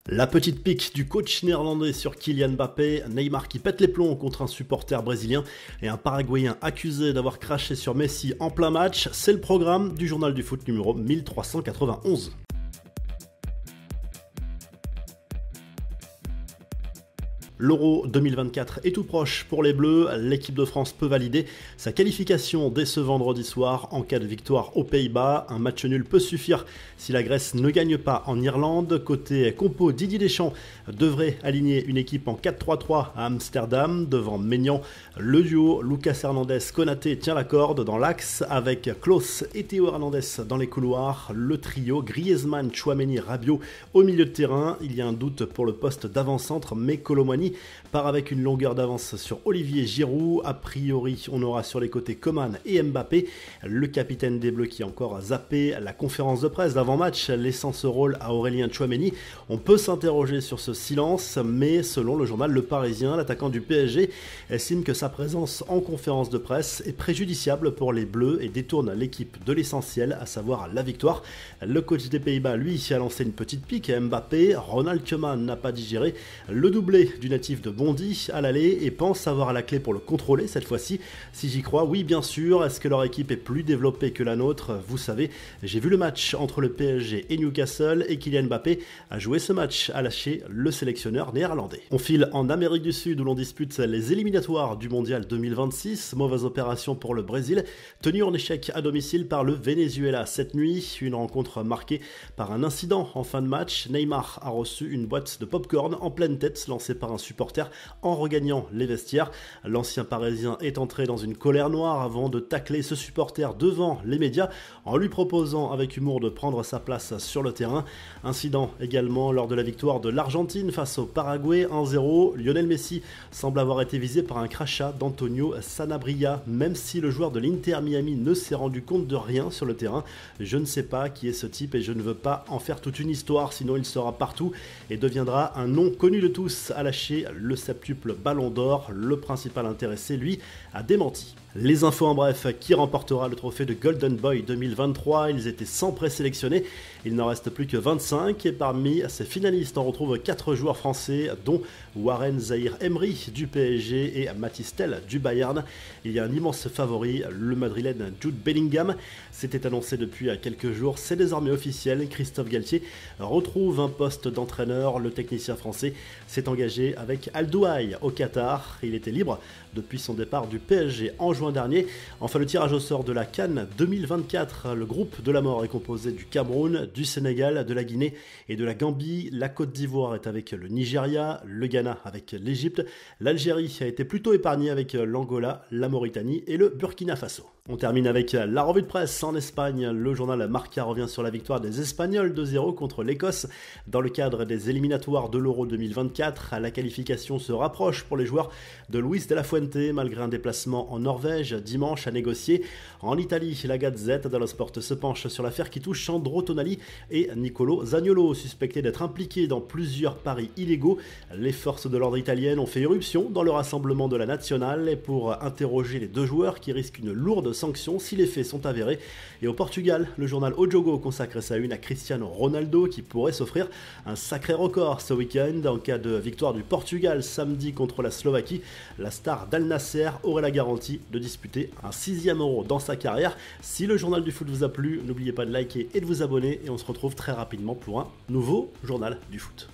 La petite pique du coach néerlandais sur Kylian Mbappé, Neymar qui pète les plombs contre un supporter brésilien et un Paraguayen accusé d'avoir craché sur Messi en plein match, c'est le programme du journal du foot numéro 1391. L'Euro 2024 est tout proche pour les Bleus, l'équipe de France peut valider sa qualification dès ce vendredi soir en cas de victoire aux Pays-Bas. Un match nul peut suffire si la Grèce ne gagne pas en Irlande. Côté compo, Didier Deschamps devrait aligner une équipe en 4-3-3 à Amsterdam devant Maignan. Le duo Lucas Hernandez-Konaté tient la corde dans l'axe avec Klose et Théo Hernandez dans les couloirs. Le trio Griezmann, Tchouaméni, Rabiot au milieu de terrain. Il y a un doute pour le poste d'avant-centre, mais Colomani part avec une longueur d'avance sur Olivier Giroud. A priori, on aura sur les côtés Coman et Mbappé. Le capitaine des Bleus qui a encore zappé la conférence de presse d'avant-match, laissant ce rôle à Aurélien Tchouaméni. On peut s'interroger sur ce silence, mais selon le journal Le Parisien, l'attaquant du PSG estime que sa présence en conférence de presse est préjudiciable pour les Bleus et détourne l'équipe de l'essentiel, à savoir la victoire. Le coach des Pays-Bas, lui, a lancé une petite pique à Mbappé. Ronald Koeman n'a pas digéré le doublé du natif de Bondy à l'aller et pense avoir la clé pour le contrôler cette fois-ci. Si j'y crois, oui bien sûr. Est-ce que leur équipe est plus développée que la nôtre? Vous savez, j'ai vu le match entre le PSG et Newcastle et Kylian Mbappé a joué ce match, a lâché le sélectionneur néerlandais. On file en Amérique du Sud où l'on dispute les éliminatoires du Mondial 2026. Mauvaise opération pour le Brésil, tenu en échec à domicile par le Venezuela cette nuit. Une rencontre marquée par un incident en fin de match. Neymar a reçu une boîte de popcorn en pleine tête lancée par un supporter en regagnant les vestiaires. L'ancien parisien est entré dans une colère noire avant de tacler ce supporter devant les médias en lui proposant avec humour de prendre sa place sur le terrain. Incident également lors de la victoire de l'Argentine face au Paraguay 1-0. Lionel Messi semble avoir été visé par un crachat d'Antonio Sanabria, même si le joueur de l'Inter Miami ne s'est rendu compte de rien sur le terrain. Je ne sais pas qui est ce type et je ne veux pas en faire toute une histoire, sinon il sera partout et deviendra un nom connu de tous, a lâché le septuple Ballon d'Or. Le principal intéressé, lui, a démenti. Les infos en bref, qui remportera le trophée de Golden Boy 2023? Ils étaient 100 présélectionnés, il n'en reste plus que 25 et parmi ces finalistes on retrouve 4 joueurs français dont Warren Zaïre-Emery du PSG et Mathys Tel du Bayern. Il y a un immense favori, le Madrilène Jude Bellingham. C'était annoncé depuis quelques jours, c'est désormais officiel. Christophe Galtier retrouve un poste d'entraîneur. Le technicien français s'est engagé avec Al Douaï au Qatar. Il était libre depuis son départ du PSG en juin dernier. Enfin, le tirage au sort de la CAN 2024. Le groupe de la mort est composé du Cameroun, du Sénégal, de la Guinée et de la Gambie. La Côte d'Ivoire est avec le Nigeria, le Ghana avec l'Égypte. L'Algérie a été plutôt épargnée avec l'Angola, la Mauritanie et le Burkina Faso. On termine avec la revue de presse en Espagne. Le journal Marca revient sur la victoire des Espagnols 2-0 contre l'Écosse dans le cadre des éliminatoires de l'Euro 2024. La qualification se rapproche pour les joueurs de Luis de la Fuente malgré un déplacement en Norvège dimanche à négocier. En Italie, la Gazette dello Sport se penche sur l'affaire qui touche Sandro Tonali et Nicolo Zaniolo, suspectés d'être impliqués dans plusieurs paris illégaux. Les forces de l'ordre italiennes ont fait irruption dans le rassemblement de la Nationale pour interroger les deux joueurs qui risquent une lourde sanction si les faits sont avérés. Et au Portugal, le journal O Jogo consacre sa une à Cristiano Ronaldo qui pourrait s'offrir un sacré record ce week-end. En cas de victoire du Portugal samedi contre la Slovaquie, la star d'Al Nasser aurait la garantie de disputer un 6e Euro dans sa carrière. Si le journal du foot vous a plu, n'oubliez pas de liker et de vous abonner et on se retrouve très rapidement pour un nouveau journal du foot.